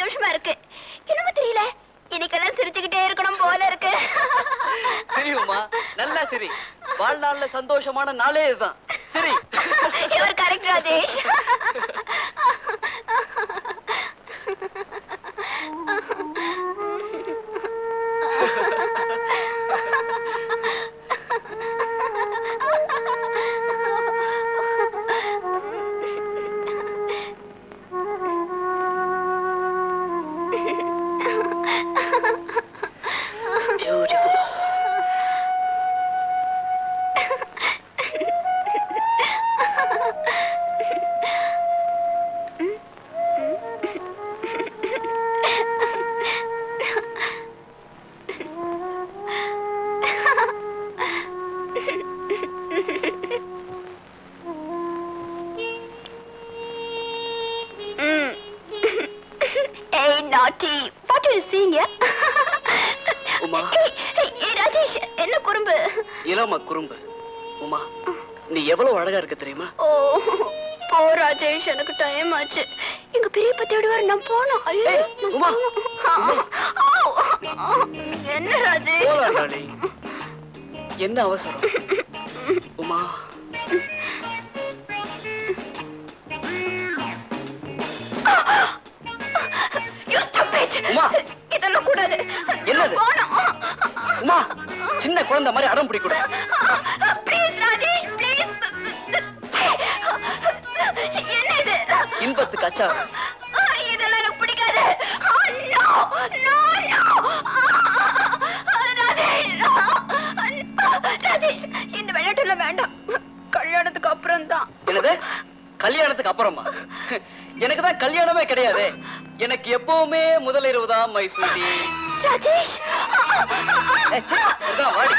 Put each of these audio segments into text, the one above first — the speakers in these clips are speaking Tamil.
சந்தோஷமா இருக்கு. என்னமோ தெரியல, இன்னைக்கெல்லாம் சிரிச்சுக்கிட்டே இருக்கணும் போல இருக்கு. தெரியுமா, நல்லா சரி. வாழ்நாள்ல சந்தோஷமான நாளே இதுதான். சரி, இவர் கரெக்ட் ராஜேஷ். இளம குறும்பு. உமா, நீ எவ்வளவு அழகா இருக்க தெரியுமா? ஓ போ ராஜேஷ், எனக்கு டைம் ஆச்சு. எங்க பெரிய பத்தியோட வர நான் போனோம். ஐயோ உமா, என்ன ராஜேஷ்? என்ன அவசரம்? உமா, உமா, இதெல்லாம் கூடாது. என்னது? உமா, சின்ன குழந்தை மாதிரி அடம் பிடிக்கூட. என்ன இது? இன்பத்துக்கு அச்சா. இதெல்லாம் எனக்கு பிடிக்காது. ராஜேஷ், இந்த விளையாட்டுல வேண்டாம். கல்யாணத்துக்கு அப்புறம் தான். என்னது? கல்யாணத்துக்கு அப்புறமா? எனக்கு தான் கல்யாணமே கிடையாது. எனக்கு எப்பவுமே முதல் இரவுதான் மை ஸ்வீட்டி. ராஜேஷ், வாடி.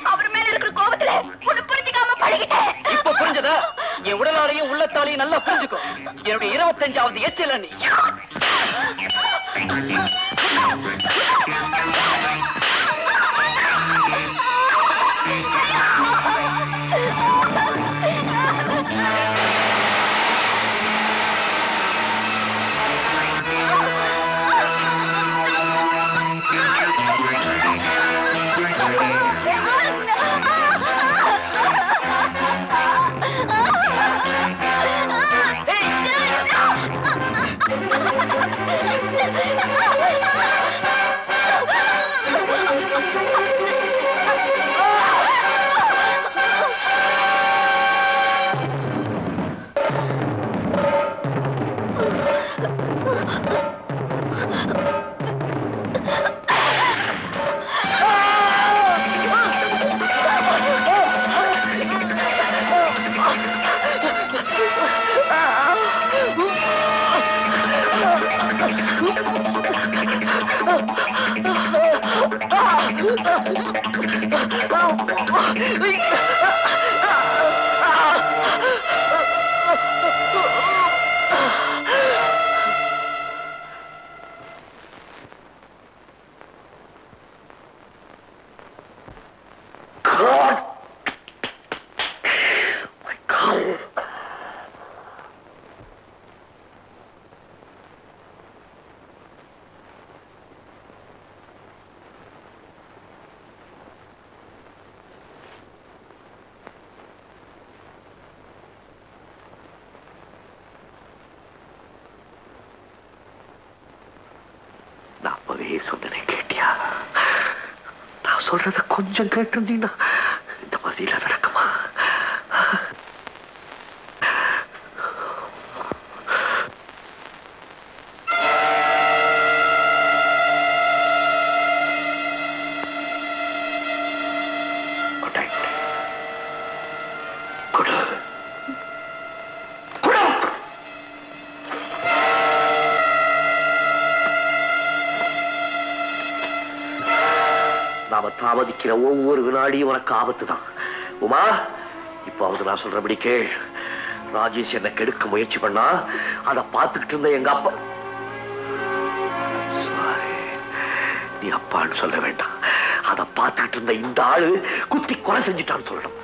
அவர் மேல இருக்கிற கோபத்துல ஒண்ணு புரிஞ்சுக்காம பழகிட்டேன். இப்ப புரிஞ்சதா? என் உடலாலையும் உள்ளத்தாலையும் நல்லா புரிஞ்சுக்கும். என்னுடைய 25வது எச்சல நீ. சொன்னதை கேட்டியா? நான் சொல்றத கொஞ்சம் கேட்டிருந்தீங்கன்னா இந்த மாதிரில நடக்குமா? தாமதிக்கிற ஒவ்வொரு வினாடியும் உனக்கு ஆபத்து தான். உமா, இப்ப நான் சொல்றபடி கேள். ராஜேஷ் என்ன கெடுக்க முயற்சி பண்ணா அதை பார்த்துக்கிட்டு இருந்த எங்க அப்பா. நீ அப்பான்னு சொல்ல வேண்டாம், அதை பார்த்துக்கிட்டு இருந்த இந்த ஆளு குத்தி கொலை செஞ்சுட்டான்னு சொல்லணும்.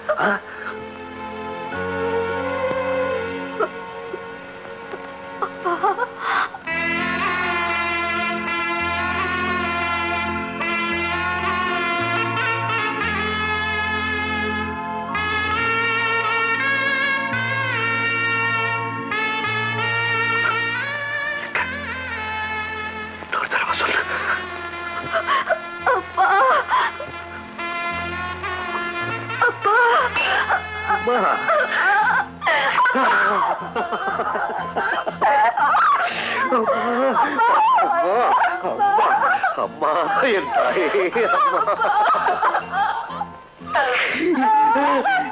அம்மா, என் தாயே,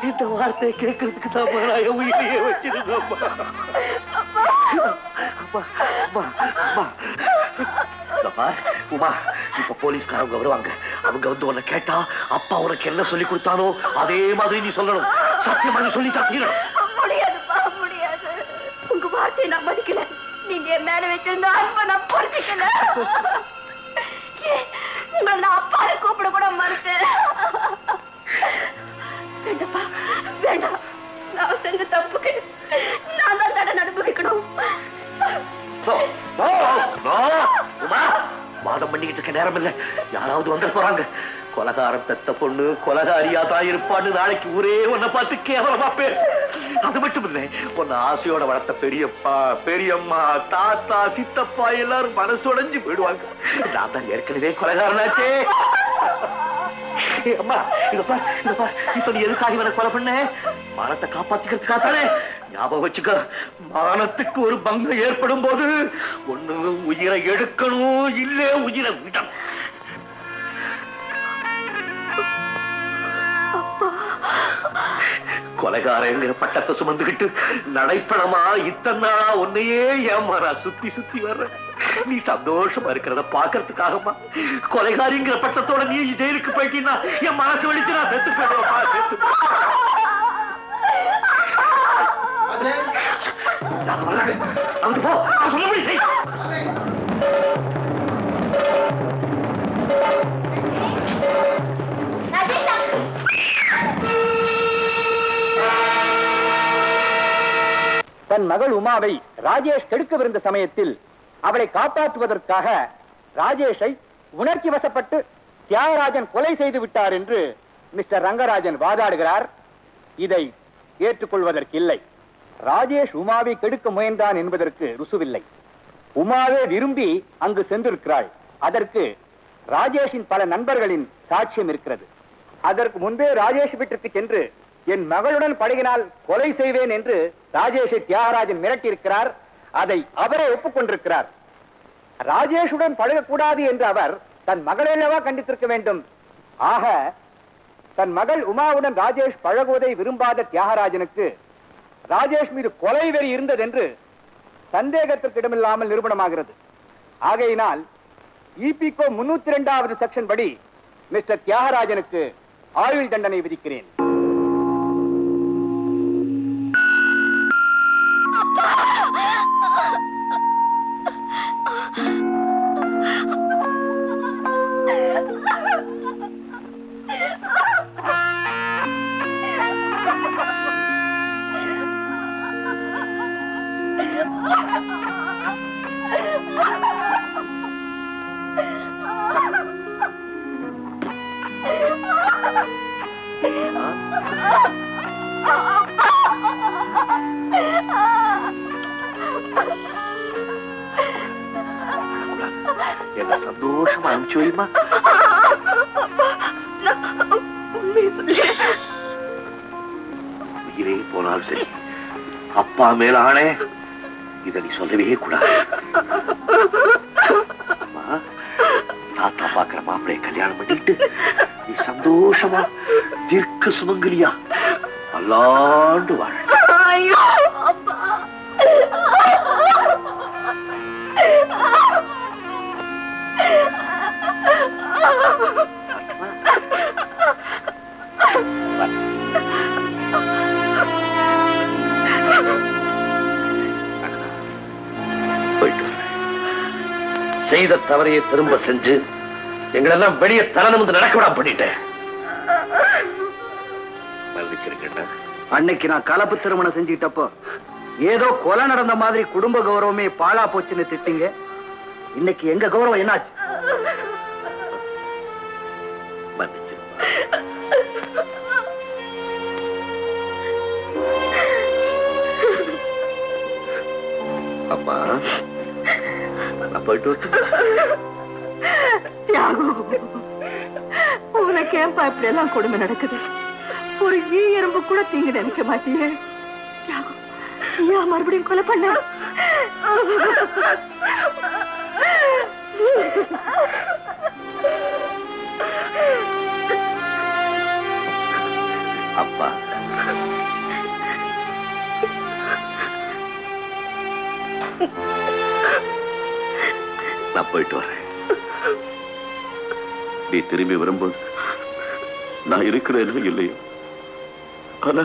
இந்த வார்த்தையை கேட்கறதுக்கு தான் நான் உயிரையே வச்சிருந்தோம். உமா, இப்ப போலீஸ்காரங்க வருவாங்க. அவங்க வந்து உன்னை கேட்டா அப்பா உனக்கு என்ன சொல்லி கொடுத்தானோ அதே மாதிரி நீ சொல்லணும். சத்தியமா நீ சொல்லி தீரணும். முடியாதுப்பா, முடியாது. உங்க வார்த்தையை நான் மதிக்கல. நீங்க என் மேல வச்சிருந்த அன்பை நான் பொறுத்துக்கல. உங்களை நான் அப்பாவை கூப்பிட கூட மறுத்தேன். வேண்டாப்பா, வேண்டாம். நான் செஞ்ச தப்புக்கு நான் தான் தடை அனுபவிக்கணும். வாதம் பண்ணிக்கிட்டு இருக்க நேரம் இல்ல. யாராவது வந்து போறாங்க. கொலகாரம் பெத்த பொண்ணு கொலகாரியா தான் இருப்பான்னு நாளைக்கு ஊரே உன்னை பார்த்து கேவலமா பேசு. அது மட்டும் இல்லை, உன்னை ஆசையோட வளர்த்த பெரியப்பா, பெரியம்மா, தாத்தா, சித்தப்பா எல்லாரும் மனசுடைஞ்சு போயிடுவாங்க. நான் தான் ஏற்கனவே கொலகாரனாச்சே. அம்மா, இதப்பா இதப்பா, இப்ப நீ எதுக்காக இவனை கொலை பண்ண? மானத்தை காப்பாத்திக்கிறதுக்காகத்தானே. ஞாபகம் வச்சுக்க, மானத்துக்கு ஒரு பங்கம் ஏற்படும் போது ஒண்ணு உயிரை எடுக்கணும், இல்ல உயிரை விடணும். கொலைகாரங்கிற பட்டத்தை சுமந்துகிட்டு நடைப்பணமா இத்தனை நாளா உன்னையே ஏமாறா சுத்தி சுத்தி வர்ற. நீ சந்தோஷமா இருக்கிறத பாக்குறதுக்காகமா கொலைகாரிங்கிற பட்டத்தோட நீ ஜெயிலுக்கு போயிட்டீங்கன்னா என் மனசு வலிச்சு நான் செத்து போயிடுவா. செத்து வந்து போ, சொல்லபடி செய். தன் மகள் உமாவை ராஜேஷ் கெடுக்கவிருந்த சமயத்தில் அவளை காப்பாற்றுவதற்காக ராஜேஷை உணர்ச்சி வசப்பட்டு தியாகராஜன் கொலை செய்து விட்டார் என்று மிஸ்டர் ரங்கராஜன் வாதாடுகிறார். இதை ஏற்றுக்கொள்வதற்கில்லை. ராஜேஷ் உமாவை கெடுக்க முயன்றான் என்பதற்கு ருசுவில்லை. உமாவே விரும்பி அங்கு சென்றிருக்கிறாள். அதற்கு ராஜேஷின் பல நண்பர்களின் சாட்சியம் இருக்கிறது. அதற்கு முன்பே ராஜேஷ் வீட்டிற்கு சென்று என் மகளுடன் பழகினால் கொலை செய்வேன் என்று ராஜேஷை தியாகராஜன் மிரட்டியிருக்கிறார். அதை அவரே ஒப்புக்கொண்டிருக்கிறார். ராஜேஷுடன் பழகக்கூடாது என்று அவர் தன் மகளெல்லவா கண்டித்திருக்க வேண்டும். ஆக தன் மகள் உமாவுடன் ராஜேஷ் பழகுவதை விரும்பாத தியாகராஜனுக்கு ராஜேஷ் மீது கொலை வெறி இருந்ததென்று சந்தேகத்திற்கு இடமில்லாமல் நிரூபணமாகிறது. ஆகையினால் இபிகோ 302வது செக்ஷன் படி மிஸ்டர் தியாகராஜனுக்கு ஆயுள் தண்டனை விதிக்கிறேன். என்ன சந்தோஷமா அனுப்பிச்சு வைமா. உயிரே போனால் சரி, அப்பா மேல ஆணை, இத நீ சொல்லவே கூடாது. தாத்தா பாக்குற மாப்பிளைய கல்யாணம் பண்ணிட்டு நீ சந்தோஷமா தீர்க்க சுமங்கலியா அல்லாண்டு வாழ. செய்த தவறையை திரும்ப செஞ்சு எங்களெல்லாம் வெளியே தலை நிமிர்ந்து நடக்க விடாம பண்ணிட்டேன். மன்னிச்சிருக்கேன். அன்னைக்கு நான் கலப்பு திருமணம் செஞ்சுக்கிட்டப்போ ஏதோ கொலை நடந்த மாதிரி குடும்ப கௌரவமே பாழா போச்சுன்னு திட்டிங்க. இன்னைக்கு எங்க கௌரவம் என்னாச்சு? மன்னிச்சிரு. அப்பா நான் போயிட்டு உனக்கு ஏன்பா இப்படி எல்லாம் கொடுமை நடக்குது? ஒரு ஈ எறும்பு கூட தீங்கு நினைக்க மாட்டியே. ஏன் மறுபடியும் கொலை பண்ண? அப்பா நான் போயிட்டு வரேன். நீ திரும்பி வரும்போது நான் இருக்கிறேனோ இல்லையோ, ஆனா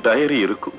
டைரி இருக்கும்.